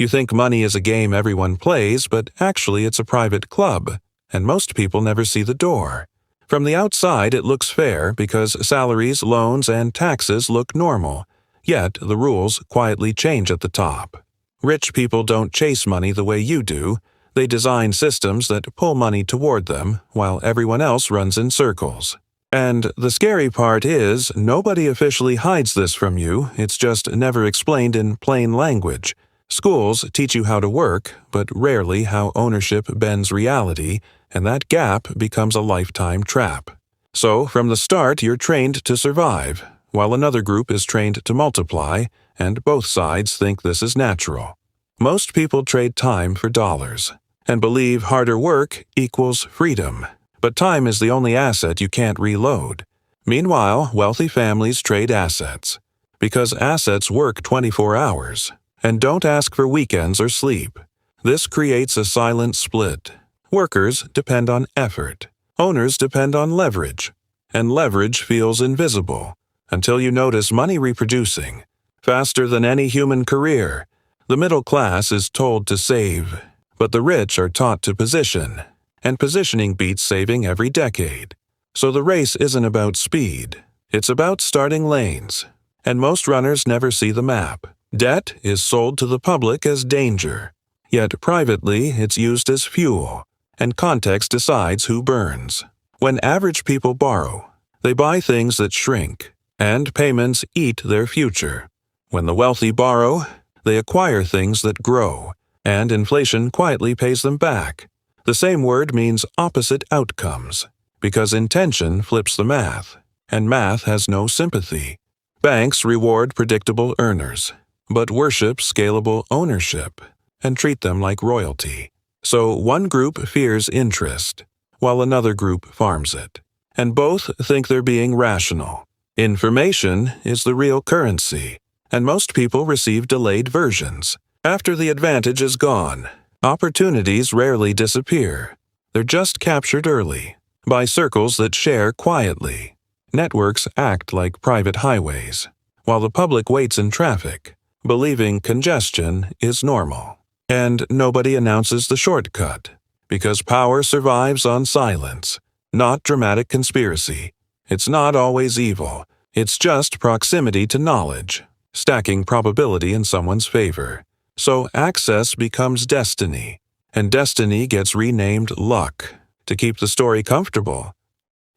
You think money is a game everyone plays, but actually it's a private club, and most people never see the door. From the outside, it looks fair because salaries, loans, and taxes look normal, yet the rules quietly change at the top. Rich people don't chase money the way you do. They design systems that pull money toward them, while everyone else runs in circles. And the scary part is, nobody officially hides this from you, it's just never explained in plain language. Schools teach you how to work, but rarely how ownership bends reality, and that gap becomes a lifetime trap. So, from the start, you're trained to survive, while another group is trained to multiply, and both sides think this is natural. Most people trade time for dollars, and believe harder work equals freedom. But time is the only asset you can't reload. Meanwhile, wealthy families trade assets, because assets work 24 hours, and don't ask for weekends or sleep. This creates a silent split. Workers depend on effort. Owners depend on leverage. And leverage feels invisible, until you notice money reproducing. Faster than any human career, the middle class is told to save, but the rich are taught to position, and positioning beats saving every decade. So the race isn't about speed, it's about starting lanes. And most runners never see the map. Debt is sold to the public as danger, yet privately it's used as fuel, and context decides who burns. When average people borrow, they buy things that shrink, and payments eat their future. When the wealthy borrow, they acquire things that grow, and inflation quietly pays them back. The same word means opposite outcomes, because intention flips the math, and math has no sympathy. Banks reward predictable earners, but worship scalable ownership, and treat them like royalty. So one group fears interest, while another group farms it, and both think they're being rational. Information is the real currency, and most people receive delayed versions. After the advantage is gone, opportunities rarely disappear. They're just captured early, by circles that share quietly. Networks act like private highways, while the public waits in traffic, believing congestion is normal. And nobody announces the shortcut, because power survives on silence, not dramatic conspiracy. It's not always evil, it's just proximity to knowledge, stacking probability in someone's favor. So access becomes destiny, and destiny gets renamed luck, to keep the story comfortable.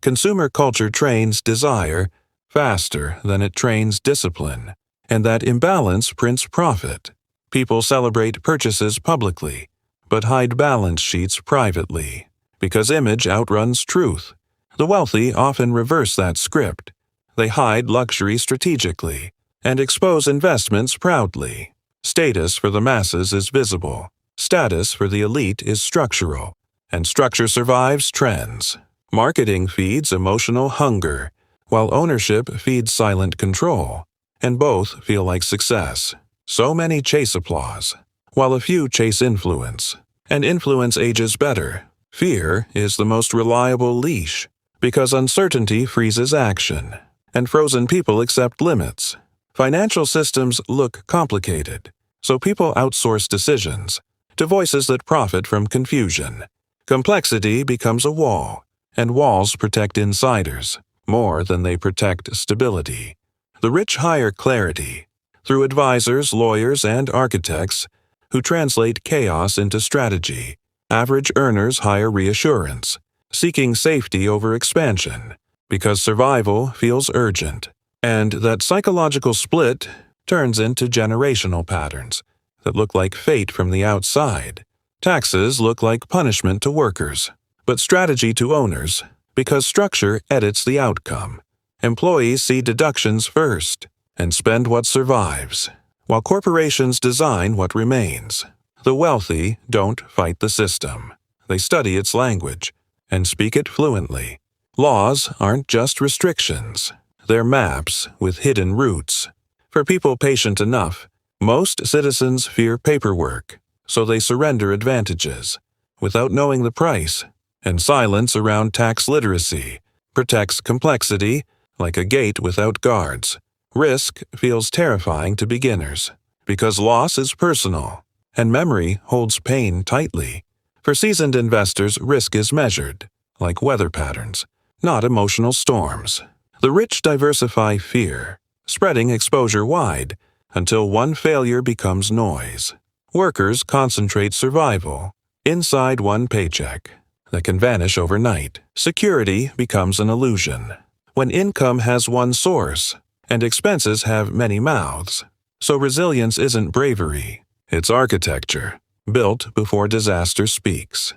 Consumer culture trains desire faster than it trains discipline, and that imbalance prints profit. People celebrate purchases publicly, but hide balance sheets privately, because image outruns truth. The wealthy often reverse that script. They hide luxury strategically, and expose investments proudly. Status for the masses is visible. Status for the elite is structural, and structure survives trends. Marketing feeds emotional hunger, while ownership feeds silent control, and both feel like success. So many chase applause, while a few chase influence, and influence ages better. Fear is the most reliable leash, because uncertainty freezes action, and frozen people accept limits. Financial systems look complicated, so people outsource decisions to voices that profit from confusion. Complexity becomes a wall, and walls protect insiders more than they protect stability. The rich hire clarity through advisors, lawyers, and architects who translate chaos into strategy. Average earners hire reassurance, seeking safety over expansion, because survival feels urgent. And that psychological split turns into generational patterns that look like fate from the outside. Taxes look like punishment to workers, but strategy to owners, because structure edits the outcome. Employees see deductions first and spend what survives, while corporations design what remains. The wealthy don't fight the system. They study its language and speak it fluently. Laws aren't just restrictions. They're maps with hidden roots. For people patient enough, most citizens fear paperwork, so they surrender advantages without knowing the price. And silence around tax literacy protects complexity like a gate without guards. Risk feels terrifying to beginners because loss is personal, and memory holds pain tightly. For seasoned investors, risk is measured, like weather patterns, not emotional storms. The rich diversify fear, spreading exposure wide until one failure becomes noise. Workers concentrate survival inside one paycheck that can vanish overnight. Security becomes an illusion when income has one source and expenses have many mouths. So resilience isn't bravery, it's architecture, built before disaster speaks.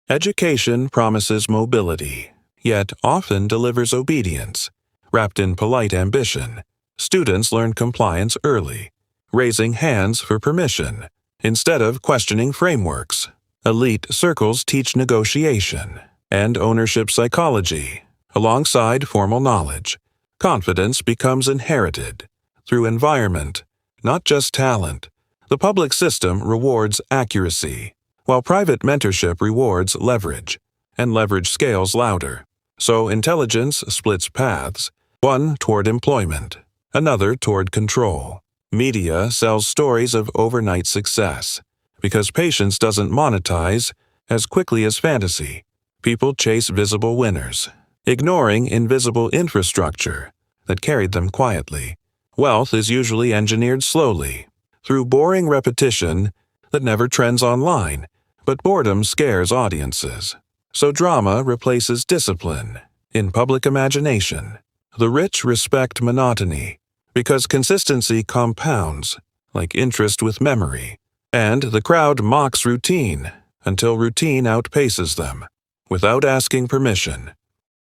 Education promises mobility, yet often delivers obedience, wrapped in polite ambition. Students learn compliance early, raising hands for permission instead of questioning frameworks. Elite circles teach negotiation and ownership psychology alongside formal knowledge. Confidence becomes inherited through environment, not just talent. The public system rewards accuracy, while private mentorship rewards leverage, and leverage scales louder. So intelligence splits paths, one toward employment, another toward control. Media sells stories of overnight success, because patience doesn't monetize as quickly as fantasy. People chase visible winners, ignoring invisible infrastructure that carried them quietly. Wealth is usually engineered slowly, through boring repetition that never trends online, but boredom scares audiences. So drama replaces discipline in public imagination. The rich respect monotony, because consistency compounds, like interest with memory, and the crowd mocks routine until routine outpaces them, without asking permission.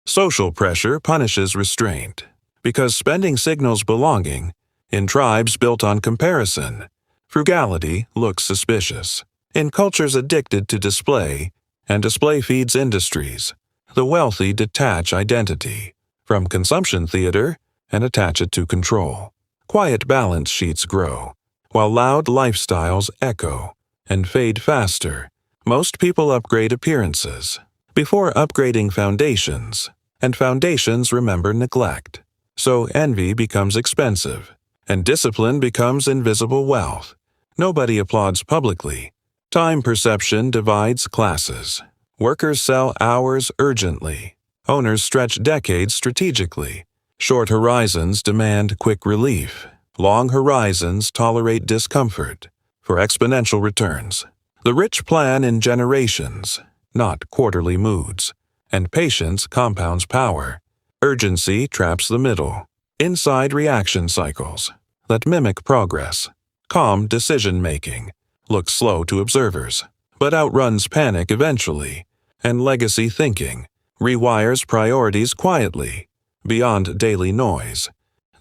Social pressure punishes restraint, because spending signals belonging. In tribes built on comparison, frugality looks suspicious. In cultures addicted to display, and display feeds industries, the wealthy detach identity from consumption theater and attach it to control. Quiet balance sheets grow, while loud lifestyles echo and fade faster. Most people upgrade appearances before upgrading foundations, and foundations remember neglect. So envy becomes expensive, and discipline becomes invisible wealth. Nobody applauds publicly. Time perception divides classes. Workers sell hours urgently. Owners stretch decades strategically. Short horizons demand quick relief. Long horizons tolerate discomfort for exponential returns. The rich plan in generations, not quarterly moods, and patience compounds power. Urgency traps the middle, inside reaction cycles that mimic progress. Calm decision-making looks slow to observers, but outruns panic eventually, and legacy thinking rewires priorities quietly, beyond daily noise.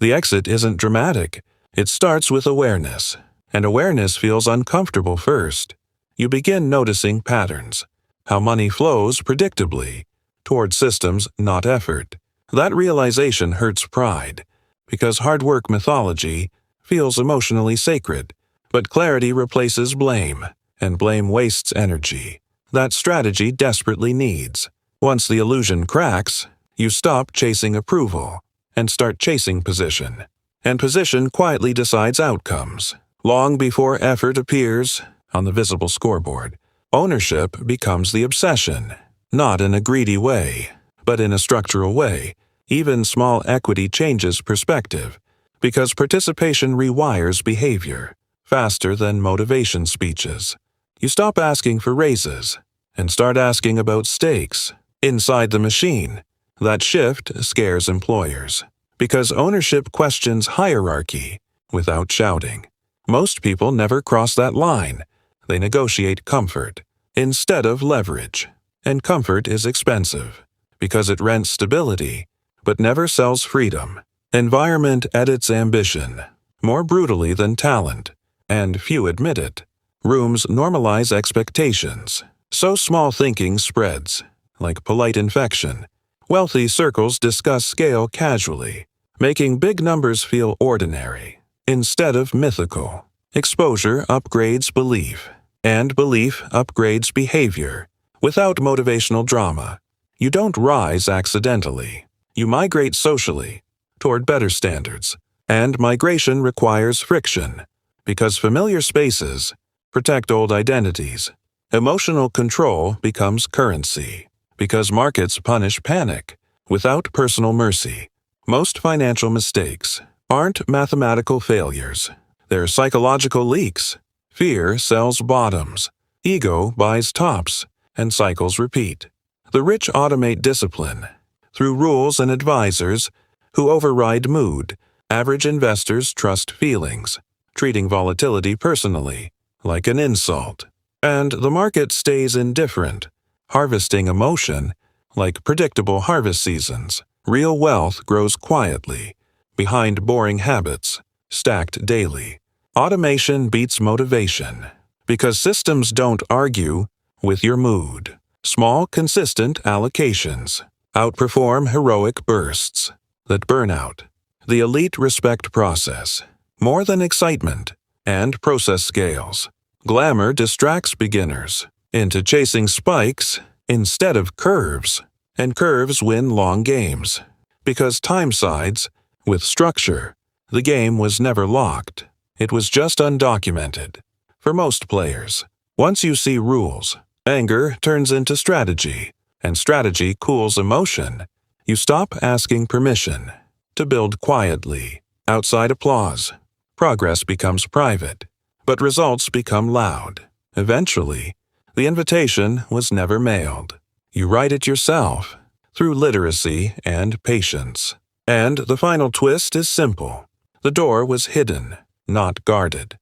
The exit isn't dramatic. It starts with awareness, and awareness feels uncomfortable first. You begin noticing patterns, how money flows predictably toward systems, not effort. That realization hurts pride, because hard work mythology feels emotionally sacred, but clarity replaces blame, and blame wastes energy that strategy desperately needs. Once the illusion cracks, you stop chasing approval and start chasing position. And position quietly decides outcomes. Long before effort appears on the visible scoreboard, ownership becomes the obsession, not in a greedy way, but in a structural way. Even small equity changes perspective, because participation rewires behavior faster than motivation speeches. You stop asking for raises and start asking about stakes inside the machine. That shift scares employers, because ownership questions hierarchy without shouting. Most people never cross that line. They negotiate comfort instead of leverage, and comfort is expensive, because it rents stability but never sells freedom. Environment edits ambition more brutally than talent, and few admit it. Rooms normalize expectations, so small thinking spreads, like polite infection. Wealthy circles discuss scale casually, making big numbers feel ordinary instead of mythical. Exposure upgrades belief, and belief upgrades behavior. Without motivational drama, you don't rise accidentally. You migrate socially toward better standards, and migration requires friction, because familiar spaces protect old identities. Emotional control becomes currency, because markets punish panic without personal mercy. Most financial mistakes aren't mathematical failures. They're psychological leaks. Fear sells bottoms. Ego buys tops, and cycles repeat. The rich automate discipline through rules and advisors who override mood. Average investors trust feelings, treating volatility personally, like an insult. And the market stays indifferent, harvesting emotion like predictable harvest seasons. Real wealth grows quietly, behind boring habits, stacked daily. Automation beats motivation, because systems don't argue with your mood. Small, consistent allocations outperform heroic bursts that burn out. The elite respect process more than excitement, and process scales. Glamour distracts beginners into chasing spikes instead of curves, and curves win long games. Because time sides with structure, the game was never locked. It was just undocumented. For most players, once you see rules, anger turns into strategy, and strategy cools emotion. You stop asking permission to build quietly, outside applause. Progress becomes private, but results become loud. Eventually, the invitation was never mailed. You write it yourself, through literacy and patience. And the final twist is simple. The door was hidden, not guarded.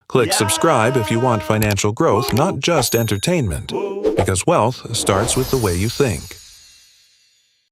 Click subscribe if you want financial growth, not just entertainment, because wealth starts with the way you think.